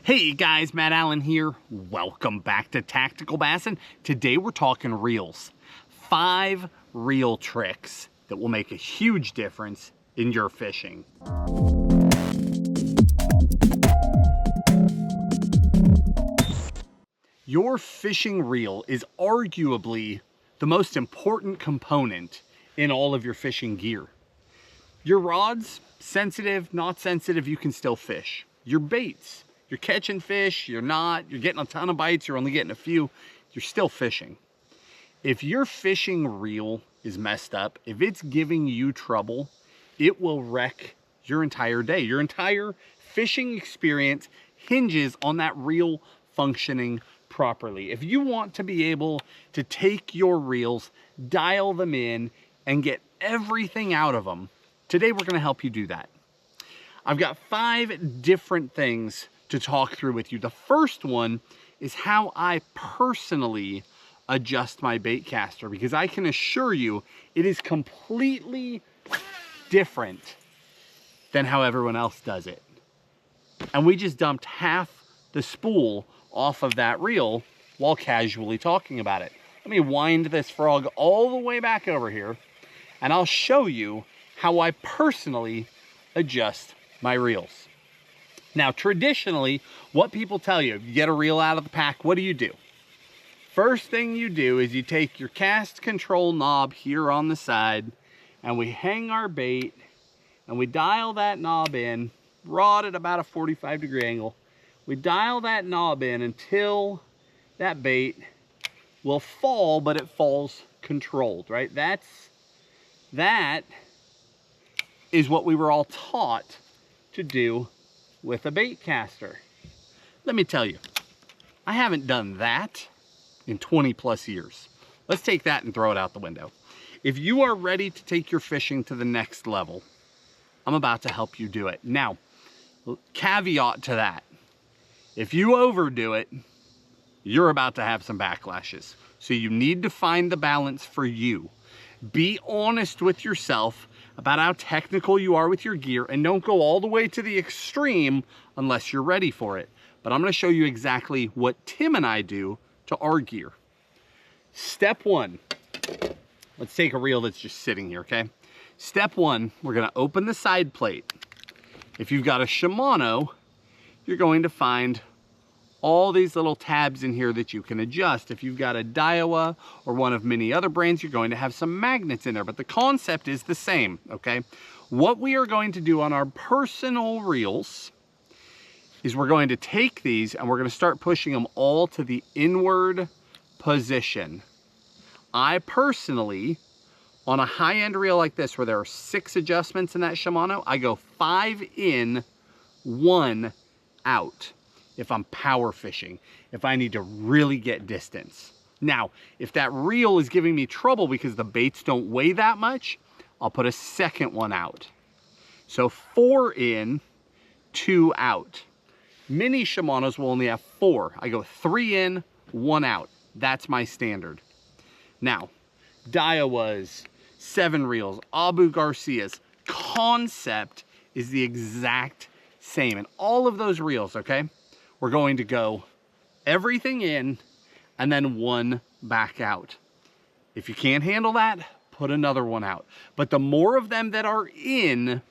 Hey guys, Matt Allen here. Welcome back to Tactical Bassin. Today we're talking reels. 5 reel tricks that will make a huge difference in your fishing. Your fishing reel is arguably the most important component in all of your fishing gear. Your rods, sensitive, not sensitive, you can still fish. Your baits, you're catching fish, you're not, you're getting a ton of bites, you're only getting a few, you're still fishing. If your fishing reel is messed up, if it's giving you trouble, it will wreck your entire day. Your entire fishing experience hinges on that reel functioning properly. If you want to be able to take your reels, dial them in, and get everything out of them, today we're going to help you do that. I've got 5 different things to talk through with you. The first one is how I personally adjust my bait caster, because I can assure you it is completely different than how everyone else does it. And we just dumped half the spool off of that reel while casually talking about it. Let me wind this frog all the way back over here and I'll show you how I personally adjust my reels. Now, traditionally, what people tell you, if you get a reel out of the pack, what do? First thing you do is you take your cast control knob here on the side and we hang our bait and we dial that knob in, rod at about a 45-degree angle. We dial that knob in until that bait will fall, but it falls controlled, right? That is what we were all taught to do with a bait caster. Let me tell you, I haven't done that in 20 plus years. Let's take that and throw it out the window. If you are ready to take your fishing to the next level, I'm about to help you do it. Now, caveat to that, if you overdo it, you're about to have some backlashes. So you need to find the balance for you. Be honest with yourself about how technical you are with your gear, and don't go all the way to the extreme unless you're ready for it. But I'm going to show you exactly what Tim and I do to our gear. Step 1, let's take a reel that's just sitting here, okay? Step 1, we're going to open the side plate. If you've got a Shimano, you're going to find all these little tabs in here that you can adjust. If you've got a Daiwa or one of many other brands, you're going to have some magnets in there, but the concept is the same, okay? What we are going to do on our personal reels is we're going to take these and we're going to start pushing them all to the inward position. I personally, on a high-end reel like this where there are 6 adjustments in that Shimano, I go 5 in, 1 out. If I'm power fishing, if I need to really get distance. Now, if that reel is giving me trouble because the baits don't weigh that much, I'll put a second one out. So 4 in, 2 out. Mini Shimanos will only have 4. I go 3 in, 1 out. That's my standard. Now, Daiwas, 7 reels, Abu Garcias, concept is the exact same. And all of those reels, okay? We're going to go everything in and then 1 back out. If you can't handle that, put another one out. But the more of them that are in,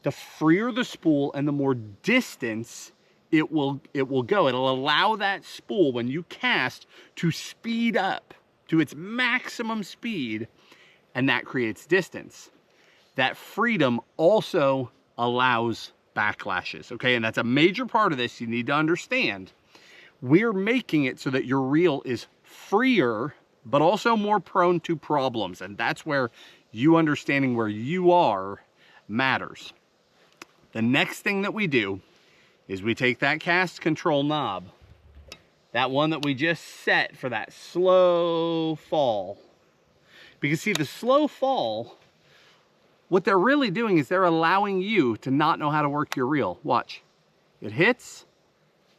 the freer the spool and the more distance it will go. It'll allow that spool, when you cast, to speed up to its maximum speed, and that creates distance. That freedom also allows backlashes, okay? And that's a major part of this you need to understand. We're making it so that your reel is freer, but also more prone to problems. And that's where you understanding where you are matters. The next thing that we do is we take that cast control knob, that one that we just set for that slow fall. Because see, the slow fall, what they're really doing is they're allowing you to not know how to work your reel. Watch. It hits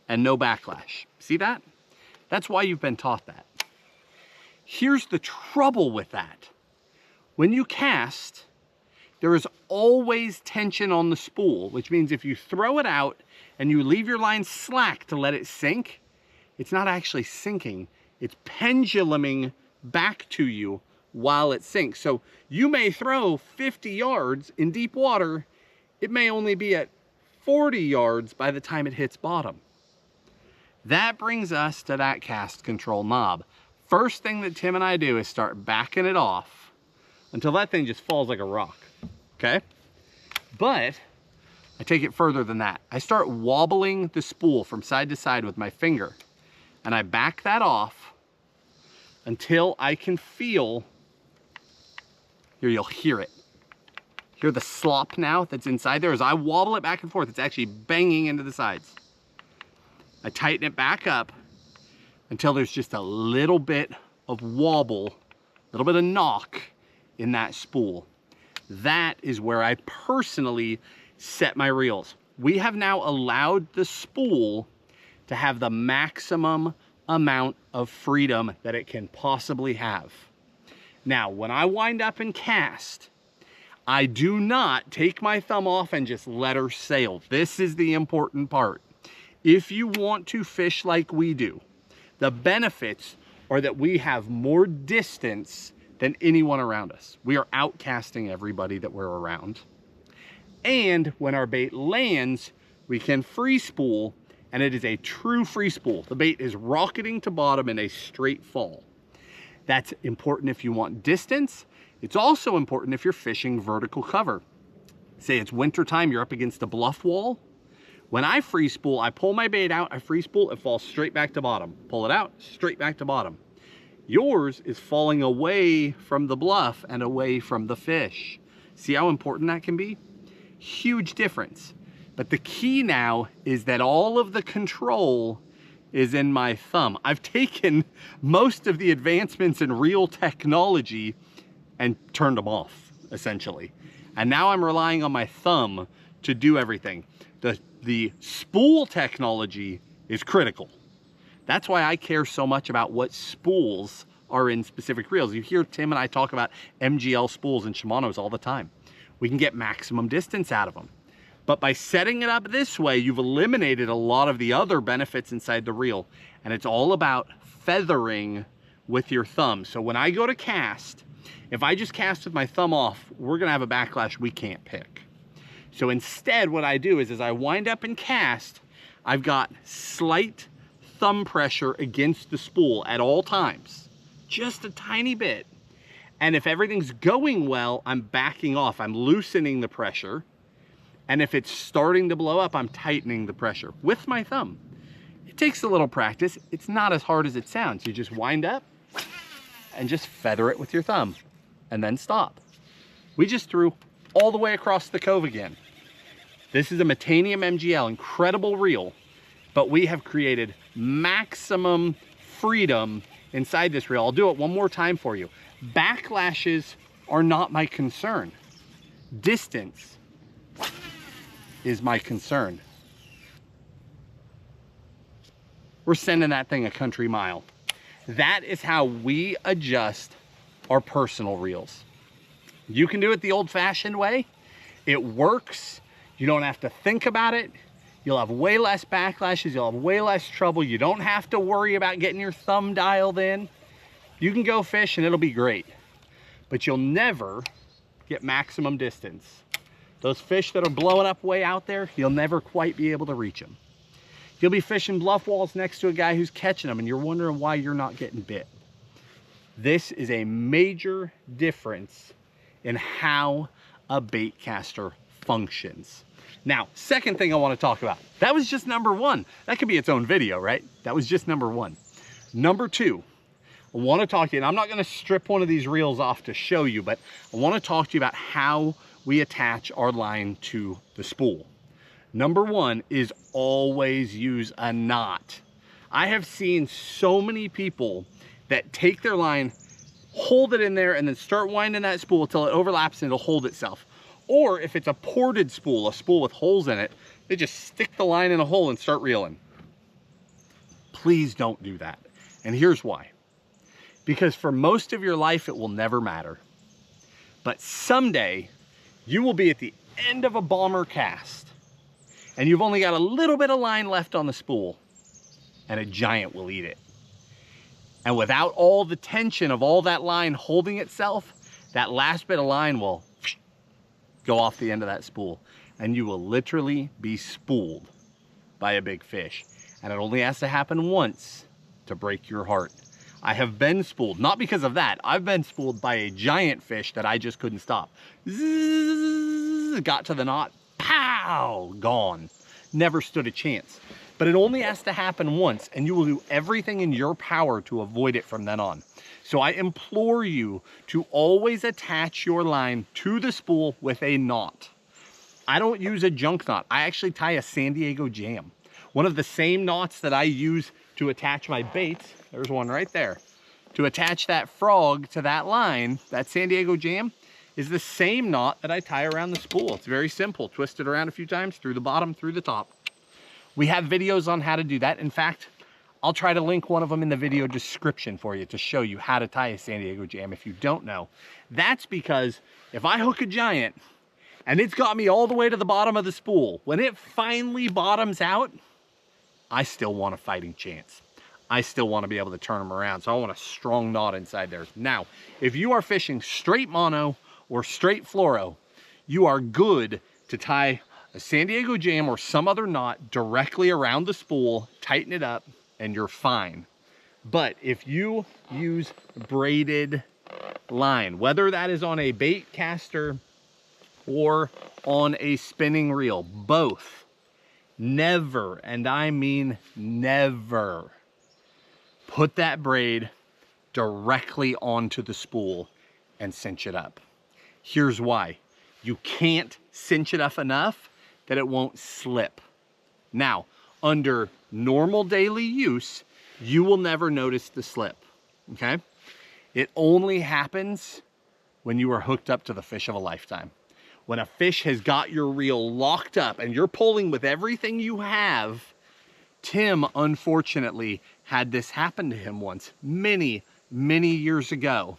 and no backlash. See that? That's why you've been taught that. Here's the trouble with that. When you cast, there is always tension on the spool, which means if you throw it out and you leave your line slack to let it sink, it's not actually sinking, it's penduluming back to you while it sinks. So you may throw 50 yards in deep water, it may only be at 40 yards by the time it hits bottom. That brings us to that cast control knob. First thing that Tim and I do is start backing it off until that thing just falls like a rock, okay? But I take it further than that. I start wobbling the spool from side to side with my finger, and I back that off until I can feel, here you'll hear it. Hear the slop now that's inside there? As I wobble it back and forth, it's actually banging into the sides. I tighten it back up until there's just a little bit of wobble, a little bit of knock in that spool. That is where I personally set my reels. We have now allowed the spool to have the maximum amount of freedom that it can possibly have. Now, when I wind up and cast, I do not take my thumb off and just let her sail. This is the important part. If you want to fish like we do, the benefits are that we have more distance than anyone around us. We are outcasting everybody that we're around. And when our bait lands, we can free spool, and it is a true free spool. The bait is rocketing to bottom in a straight fall. That's important if you want distance. It's also important if you're fishing vertical cover. Say it's winter time, you're up against a bluff wall. When I free spool, I pull my bait out, I free spool, it falls straight back to bottom. Pull it out, straight back to bottom. Yours is falling away from the bluff and away from the fish. See how important that can be? Huge difference. But the key now is that all of the control is in my thumb. I've taken most of the advancements in reel technology and turned them off, essentially. And now I'm relying on my thumb to do everything. The spool technology is critical. That's why I care so much about what spools are in specific reels. You hear Tim and I talk about MGL spools and Shimano's all the time. We can get maximum distance out of them. But by setting it up this way, you've eliminated a lot of the other benefits inside the reel. And it's all about feathering with your thumb. So when I go to cast, if I just cast with my thumb off, we're gonna have a backlash we can't pick. So instead, what I do is as I wind up and cast, I've got slight thumb pressure against the spool at all times, just a tiny bit. And if everything's going well, I'm backing off, I'm loosening the pressure. And if it's starting to blow up, I'm tightening the pressure with my thumb. It takes a little practice. It's not as hard as it sounds. You just wind up and just feather it with your thumb and then stop. We just threw all the way across the cove again. This is a Metanium MGL, incredible reel, but we have created maximum freedom inside this reel. I'll do it one more time for you. Backlashes are not my concern. Distance is my concern. We're sending that thing a country mile. That is how we adjust our personal reels. You can do it the old-fashioned way. It works. You don't have to think about it. You'll have way less backlashes. You'll have way less trouble. You don't have to worry about getting your thumb dialed in. You can go fish and it'll be great. But you'll never get maximum distance. Those fish that are blowing up way out there, you'll never quite be able to reach them. You'll be fishing bluff walls next to a guy who's catching them and you're wondering why you're not getting bit. This is a major difference in how a bait caster functions. Now, second thing I want to talk about. That was just number one. That could be its own video, right? That was just number one. Number two, I want to talk to you, and I'm not going to strip one of these reels off to show you, but I want to talk to you about how we attach our line to the spool. Number one is always use a knot. I have seen so many people that take their line, hold it in there, and then start winding that spool until it overlaps and it'll hold itself. Or if it's a ported spool, a spool with holes in it, they just stick the line in a hole and start reeling. Please don't do that. And here's why. Because for most of your life, it will never matter. But someday, You will be at the end of a bomber cast and you've only got a little bit of line left on the spool, and a giant will eat it. And without all the tension of all that line holding itself, that last bit of line will go off the end of that spool, and you will literally be spooled by a big fish. And it only has to happen once to break your heart. I have been spooled, not because of that. I've been spooled by a giant fish that I just couldn't stop. Zzz, got to the knot, pow, gone. Never stood a chance. But it only has to happen once, and you will do everything in your power to avoid it from then on. So I implore you to always attach your line to the spool with a knot. I don't use a junk knot. I actually tie a San Diego jam. One of the same knots that I use to attach my baits, there's one right there, to attach that frog to that line, that San Diego jam, is the same knot that I tie around the spool. It's very simple. Twist it around a few times, through the bottom, through the top. We have videos on how to do that. In fact, I'll try to link one of them in the video description for you to show you how to tie a San Diego jam if you don't know. That's because if I hook a giant and it's got me all the way to the bottom of the spool, when it finally bottoms out, I still want a fighting chance. I still want to be able to turn them around. So I want a strong knot inside there. Now, if you are fishing straight mono or straight fluoro, you are good to tie a San Diego jam or some other knot directly around the spool, tighten it up, and you're fine. But if you use braided line, whether that is on a bait caster or on a spinning reel, both, never, and I mean never, put that braid directly onto the spool and cinch it up. Here's why. You can't cinch it up enough that it won't slip. Now, under normal daily use, you will never notice the slip, okay? It only happens when you are hooked up to the fish of a lifetime. When a fish has got your reel locked up and you're pulling with everything you have. Tim, unfortunately, had this happen to him once, many, many years ago.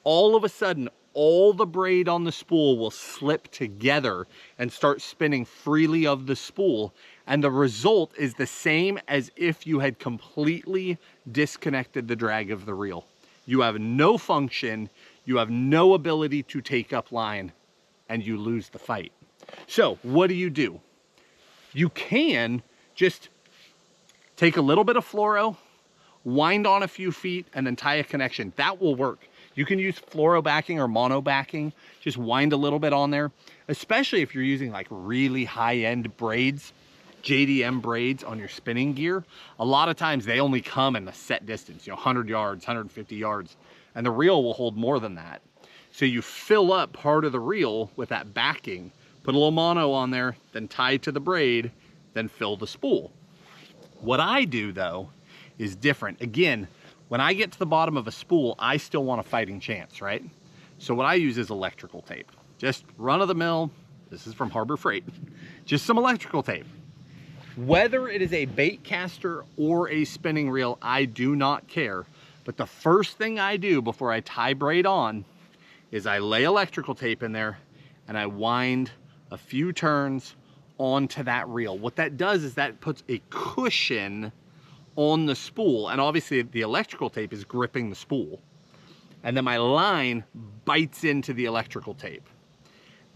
All of a sudden, all the braid on the spool will slip together and start spinning freely of the spool. And the result is the same as if you had completely disconnected the drag of the reel. You have no function, you have no ability to take up line, and you lose the fight. So what do? You can just take a little bit of fluoro, wind on a few feet, and then tie a connection. That will work. You can use fluoro backing or mono backing. Just wind a little bit on there, especially if you're using like really high-end braids, JDM braids on your spinning gear. A lot of times they only come in a set distance, 100 yards, 150 yards, and the reel will hold more than that. So you fill up part of the reel with that backing, put a little mono on there, then tie to the braid, then fill the spool. What I do though is different. Again, when I get to the bottom of a spool, I still want a fighting chance, right? So what I use is electrical tape. Just run of the mill, this is from Harbor Freight, just some electrical tape. Whether it is a bait caster or a spinning reel, I do not care. But the first thing I do before I tie braid on is I lay electrical tape in there and I wind a few turns onto that reel. What that does is that puts a cushion on the spool, and obviously the electrical tape is gripping the spool, and then my line bites into the electrical tape.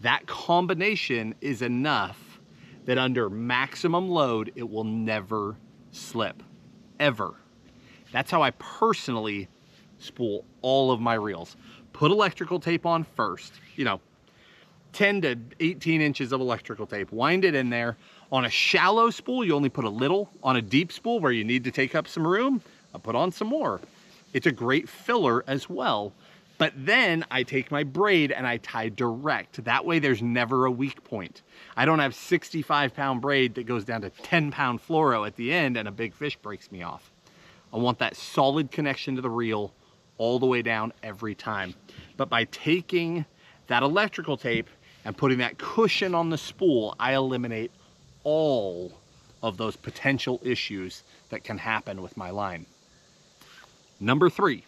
That combination is enough that under maximum load it will never slip, ever. That's how I personally spool all of my reels. Put electrical tape on first, 10 to 18 inches of electrical tape, wind it in there. On a shallow spool, you only put a little. On a deep spool where you need to take up some room, I put on some more. It's a great filler as well. But then I take my braid and I tie direct. That way there's never a weak point. I don't have 65-pound braid that goes down to 10-pound fluoro at the end and a big fish breaks me off. I want that solid connection to the reel all the way down every time. But by taking that electrical tape and putting that cushion on the spool, I eliminate all of those potential issues that can happen with my line. Number 3,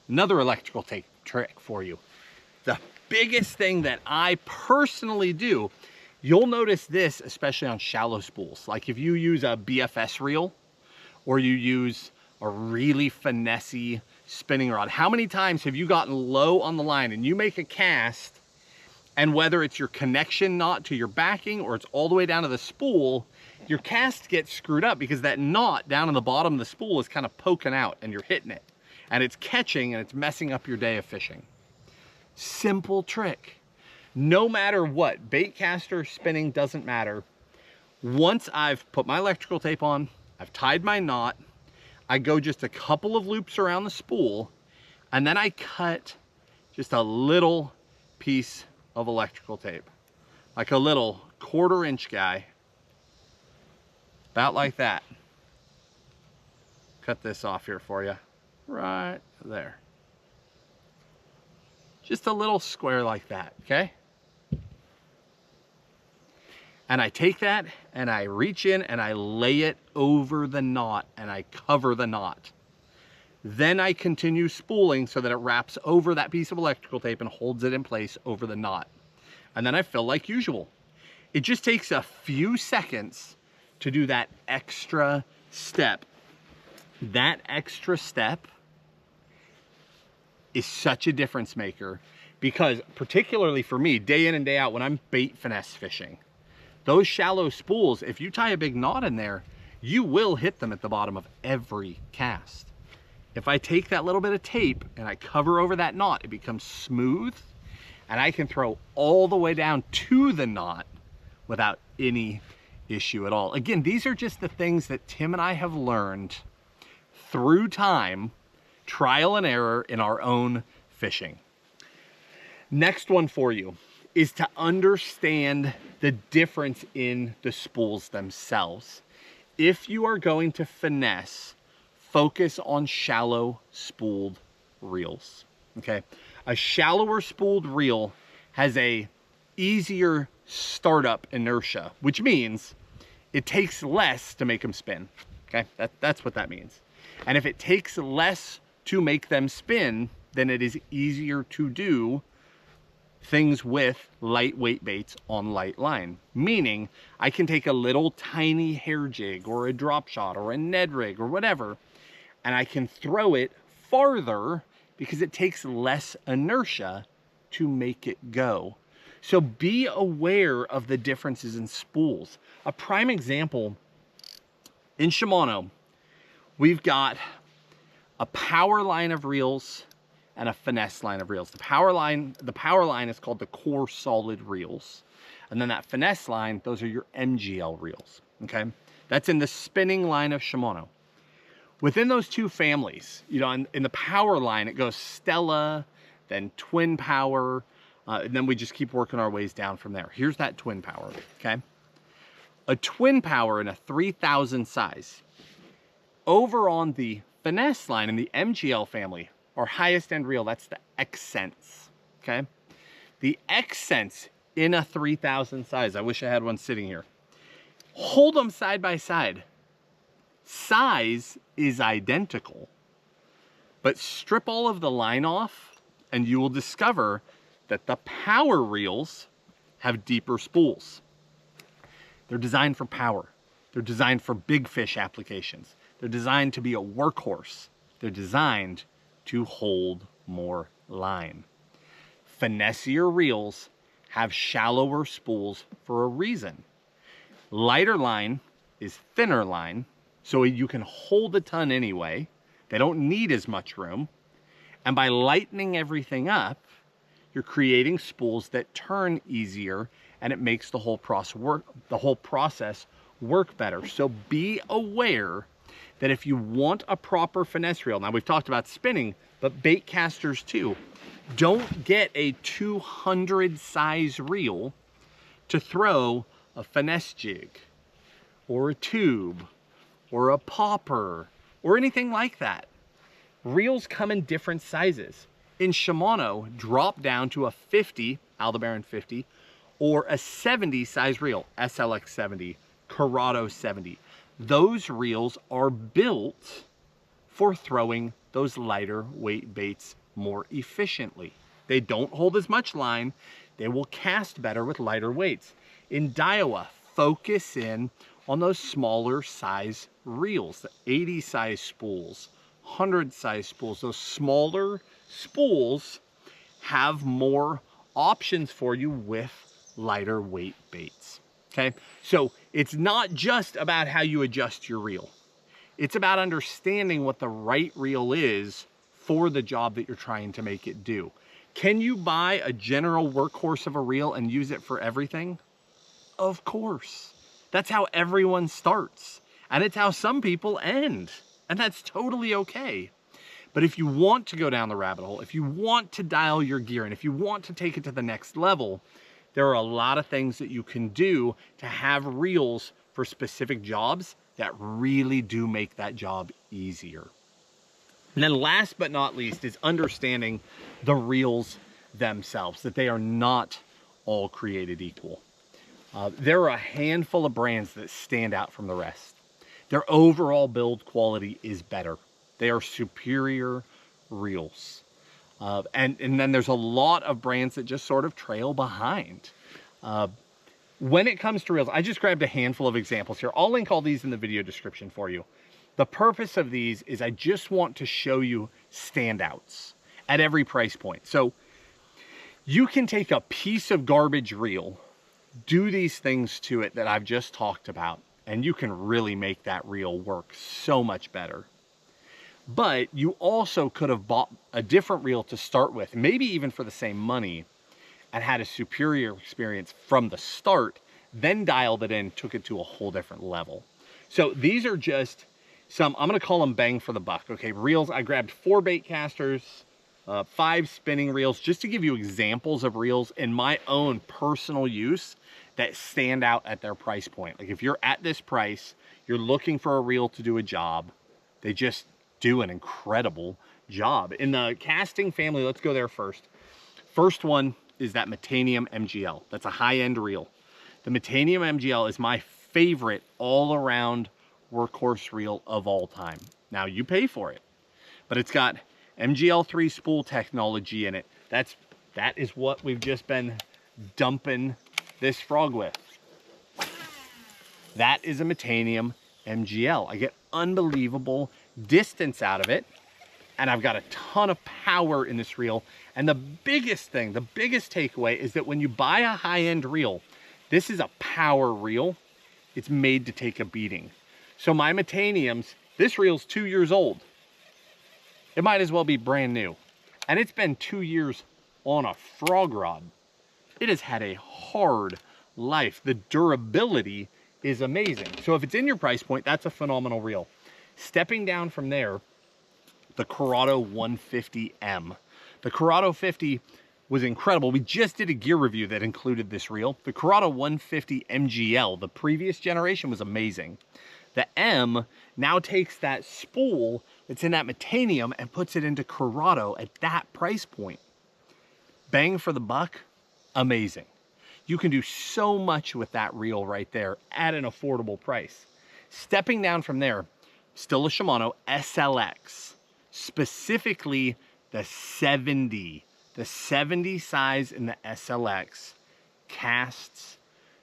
another electrical tape trick for you. The biggest thing that I personally do, you'll notice this, especially on shallow spools. Like if you use a BFS reel or you use a really finessey spinning rod, how many times have you gotten low on the line and you make a cast, and whether it's your connection knot to your backing or it's all the way down to the spool, your cast gets screwed up because that knot down in the bottom of the spool is kind of poking out and you're hitting it and it's catching and it's messing up your day of fishing. Simple trick. No matter what, bait caster, spinning, doesn't matter. Once I've put my electrical tape on, I've tied my knot, I go just a couple of loops around the spool, and then I cut just a little piece of electrical tape, like a little 1/4 inch guy, about like that. Cut this off here for you, right there. Just a little square like that, okay? And I take that and I reach in and I lay it over the knot and I cover the knot. Then I continue spooling so that it wraps over that piece of electrical tape and holds it in place over the knot. And then I fill like usual. It just takes a few seconds to do that extra step. That extra step is such a difference maker, because particularly for me, day in and day out, when I'm bait finesse fishing, those shallow spools, if you tie a big knot in there, you will hit them at the bottom of every cast. If I take that little bit of tape and I cover over that knot, it becomes smooth and I can throw all the way down to the knot without any issue at all. Again, these are just the things that Tim and I have learned through time, trial and error in our own fishing. Next one for you is to understand the difference in the spools themselves. If you are going to finesse, focus on shallow spooled reels, okay? A shallower spooled reel has a easier startup inertia, which means it takes less to make them spin, okay? That's what that means. And if it takes less to make them spin, then it is easier to do things with lightweight baits on light line. Meaning I can take a little tiny hair jig or a drop shot or a Ned rig or whatever, and I can throw it farther because it takes less inertia to make it go. So be aware of the differences in spools. A prime example, in Shimano, we've got a power line of reels and a finesse line of reels. The power line is called the core solid reels. And then that finesse line, those are your MGL reels, okay? That's in the spinning line of Shimano. Within those two families, you know, in the power line, it goes Stella, then twin power, and then we just keep working our ways down from there. Here's that twin power, okay? A twin power in a 3000 size. Over on the finesse line in the MGL family, our highest end reel, that's the X-Sense, okay? The X-Sense in a 3000 size, I wish I had one sitting here. Hold them side by side. Size is identical, but strip all of the line off and you will discover that the power reels have deeper spools. They're designed for power. They're designed for big fish applications. They're designed to be a workhorse. They're designed to hold more line. Finessier reels have shallower spools for a reason. Lighter line is thinner line, so you can hold a ton anyway. They don't need as much room. And by lightening everything up, you're creating spools that turn easier and it makes the whole process work better. So be aware that if you want a proper finesse reel, now we've talked about spinning, but bait casters too, don't get a 200 size reel to throw a finesse jig or a tube or a popper or anything like that. Reels come in different sizes. In Shimano, drop down to a 50, Aldebaran 50, or a 70 size reel, SLX 70, Corrado 70. Those reels are built for throwing those lighter weight baits more efficiently. They don't hold as much line. They will cast better with lighter weights. In Daiwa, focus in on those smaller size reels, the 80 size spools, 100 size spools. Those smaller spools have more options for you with lighter weight baits. Okay, so it's not just about how you adjust your reel. It's about understanding what the right reel is for the job that you're trying to make it do. Can you buy a general workhorse of a reel and use it for everything? Of course. That's how everyone starts. And it's how some people end. And that's totally okay. But if you want to go down the rabbit hole, if you want to dial your gear, and if you want to take it to the next level, there are a lot of things that you can do to have reels for specific jobs that really do make that job easier. And then last but not least is understanding the reels themselves, that they are not all created equal. There are a handful of brands that stand out from the rest. Their overall build quality is better. They are superior reels. And then there's a lot of brands that just sort of trail behind. When it comes to reels, I just grabbed a handful of examples here. I'll link all these in the video description for you. The purpose of these is I just want to show you standouts at every price point. So you can take a piece of garbage reel, do these things to it that I've just talked about, and you can really make that reel work so much better. But you also could have bought a different reel to start with, maybe even for the same money, and had a superior experience from the start, then dialed it in, took it to a whole different level. So these are just some, I'm gonna call them bang for the buck. Okay, reels, I grabbed 4 bait casters, 5 spinning reels, just to give you examples of reels in my own personal use that stand out at their price point. Like if you're at this price, you're looking for a reel to do a job, they just do an incredible job. In the casting family, let's go there first. First one is that Metanium MGL. That's a high-end reel. The Metanium MGL is my favorite all-around workhorse reel of all time. Now, you pay for it, but it's got MGL3 spool technology in it. That is what we've just been dumping this frog with. That is a Metanium MGL. I get unbelievable distance out of it, and I've got a ton of power in this reel. And the biggest thing, the biggest takeaway is that when you buy a high-end reel, this is a power reel. It's made to take a beating. So my Metaniums, this reel's 2 years old. It might as well be brand new. And it's been 2 years on a frog rod. It has had a hard life. The durability is amazing. So if it's in your price point, that's a phenomenal reel. Stepping down from there, the Corrado 150M. The Corrado 50 was incredible. We just did a gear review that included this reel. The Corrado 150 MGL, the previous generation, was amazing. The M now takes that spool that's in that Metanium and puts it into Corrado at that price point. Bang for the buck, amazing. You can do so much with that reel right there at an affordable price. Stepping down from there, still a Shimano SLX, specifically the 70. The 70 size in the SLX casts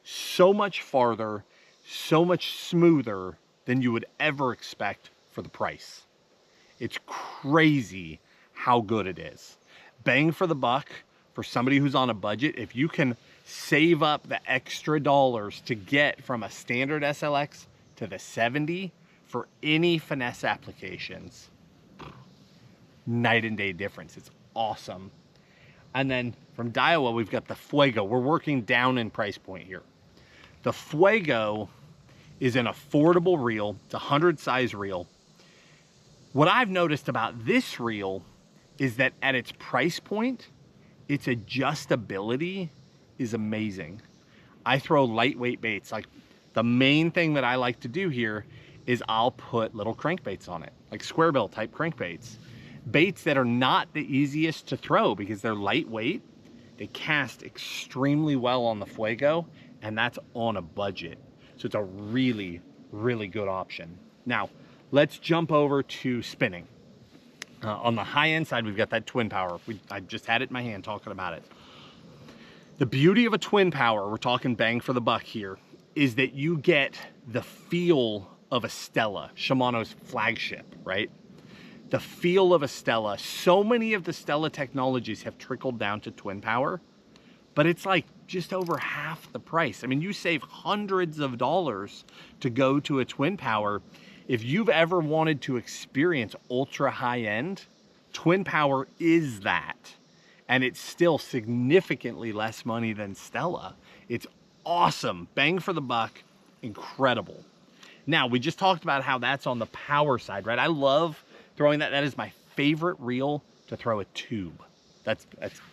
so much farther, so much smoother than you would ever expect for the price. It's crazy how good it is. Bang for the buck for somebody who's on a budget. If you can save up the extra dollars to get from a standard SLX to the 70 for any finesse applications, night and day difference. It's awesome. And then from Daiwa, we've got the Fuego. We're working down in price point here. The Fuego is an affordable reel. It's a 100 size reel. What I've noticed about this reel is that at its price point, its adjustability is amazing. I throw lightweight baits. Like the main thing that I like to do here is I'll put little crankbaits on it, like square bill type crankbaits. Baits that are not the easiest to throw because they're lightweight. They cast extremely well on the Fuego, and that's on a budget. So it's a really, really good option. Now, let's jump over to spinning. On the high end side, we've got that twin power. I just had it in my hand talking about it. The beauty of a twin power, we're talking bang for the buck here, is that you get the feel of a Stella, Shimano's flagship, right? The feel of a Stella. So many of the Stella technologies have trickled down to twin power, but it's like just over half the price. I mean, you save hundreds of dollars to go to a twin power. If you've ever wanted to experience ultra high end, twin power is that. And it's still significantly less money than Stella. It's awesome, bang for the buck, incredible. Now, we just talked about how that's on the power side, right? I love throwing that. That is my favorite reel to throw a tube. That's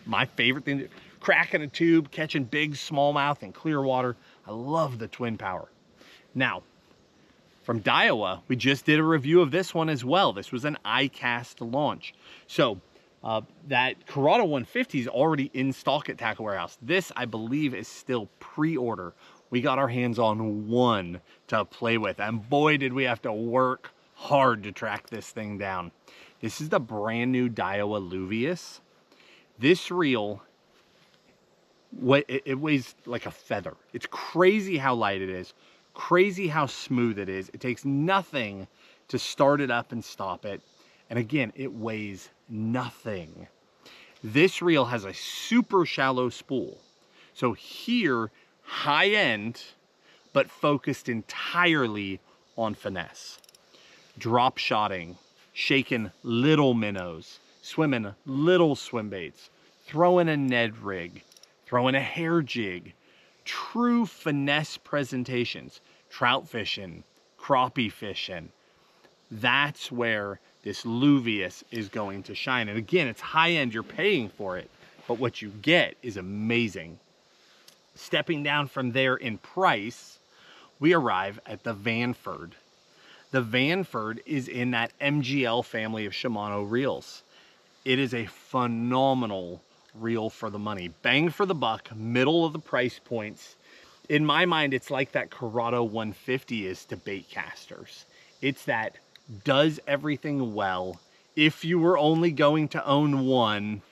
my favorite thing. Cracking a tube, catching big smallmouth in clear water. I love the twin power. Now, from Daiwa, we just did a review of this one as well. This was an iCast launch. So that Curado 150 is already in stock at Tackle Warehouse. This, I believe, is still pre-order. We got our hands on one to play with, and boy, did we have to work hard to track this thing down. This is the brand new Daiwa Luvius. This reel, it weighs like a feather. It's crazy how light it is, crazy how smooth it is. It takes nothing to start it up and stop it. And again, it weighs nothing. This reel has a super shallow spool. So here, high end, but focused entirely on finesse. Drop shotting, shaking little minnows, swimming little swim baits, throwing a Ned rig, throwing a hair jig, true finesse presentations, trout fishing, crappie fishing. That's where this Luvius is going to shine. And again, it's high end, you're paying for it, but what you get is amazing. Stepping down from there in price, we arrive at the Vanford. The Vanford is in that MGL family of Shimano reels. It is a phenomenal reel for the money. Bang for the buck, middle of the price points. In my mind, it's like that Curado 150 is to baitcasters. It's that does everything well. If you were only going to own one,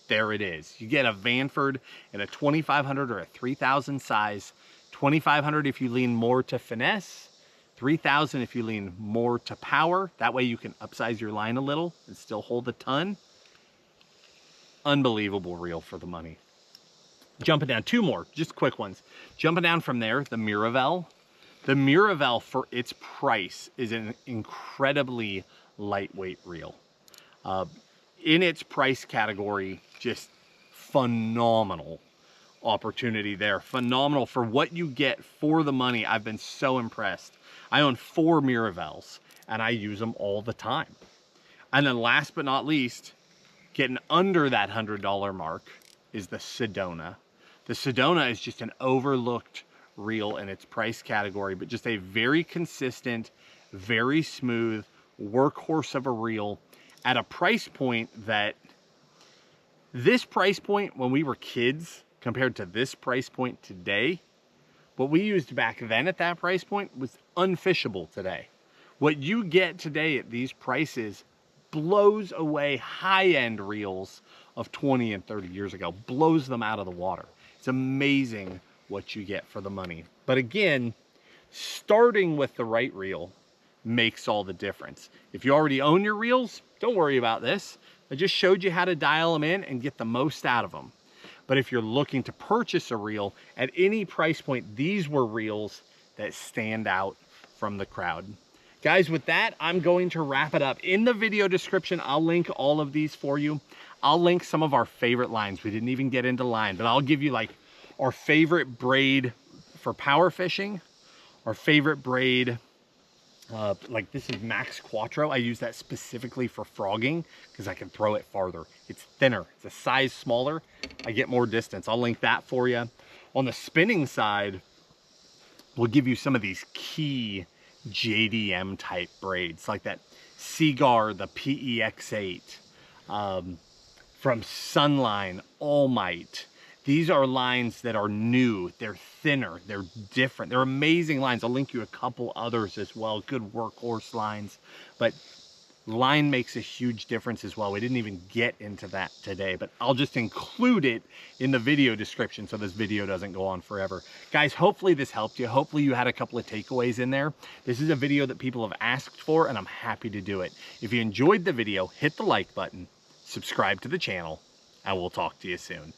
there it is. You get a Vanford in a 2500 or a 3000 size. 2500 if you lean more to finesse. 3000 if you lean more to power. That way you can upsize your line a little and still hold a ton. Unbelievable reel for the money. Jumping down, two more, just quick ones. Jumping down from there, the Miravel. The Miravel, for its price, is an incredibly lightweight reel. In its price category, just phenomenal opportunity there. Phenomenal for what you get for the money. I've been so impressed. I own 4 Miravels, and I use them all the time. And then last but not least, getting under that $100 mark is the Sedona. The Sedona is just an overlooked reel in its price category, but just a very consistent, very smooth workhorse of a reel at a price point that, this price point when we were kids compared to this price point today, what we used back then at that price point was unfishable today. What you get today at these prices blows away high-end reels of 20 and 30 years ago, blows them out of the water. It's amazing what you get for the money. But again, starting with the right reel makes all the difference. If you already own your reels, don't worry about this. I just showed you how to dial them in and get the most out of them. But if you're looking to purchase a reel at any price point, these were reels that stand out from the crowd. Guys, with that, I'm going to wrap it up. In the video description, I'll link all of these for you. I'll link some of our favorite lines. We didn't even get into line, but I'll give you like our favorite braid for power fishing, our favorite braid, like this is Max Quattro. I use that specifically for frogging because I can throw it farther. It's thinner, it's a size smaller. I get more distance. I'll link that for you. On the spinning side, we'll give you some of these key JDM type braids, like that Seagar, the PEX8, from Sunline, All Might. These are lines that are new, they're thinner, they're different, they're amazing lines. I'll link you a couple others as well, good workhorse lines. But Line makes a huge difference as well. We didn't even get into that today, but I'll just include it in the video description so this video doesn't go on forever. Guys, hopefully this helped you. Hopefully you had a couple of takeaways in there. This is a video that people have asked for, and I'm happy to do it. If you enjoyed the video, hit the like button, subscribe to the channel, and we'll talk to you soon.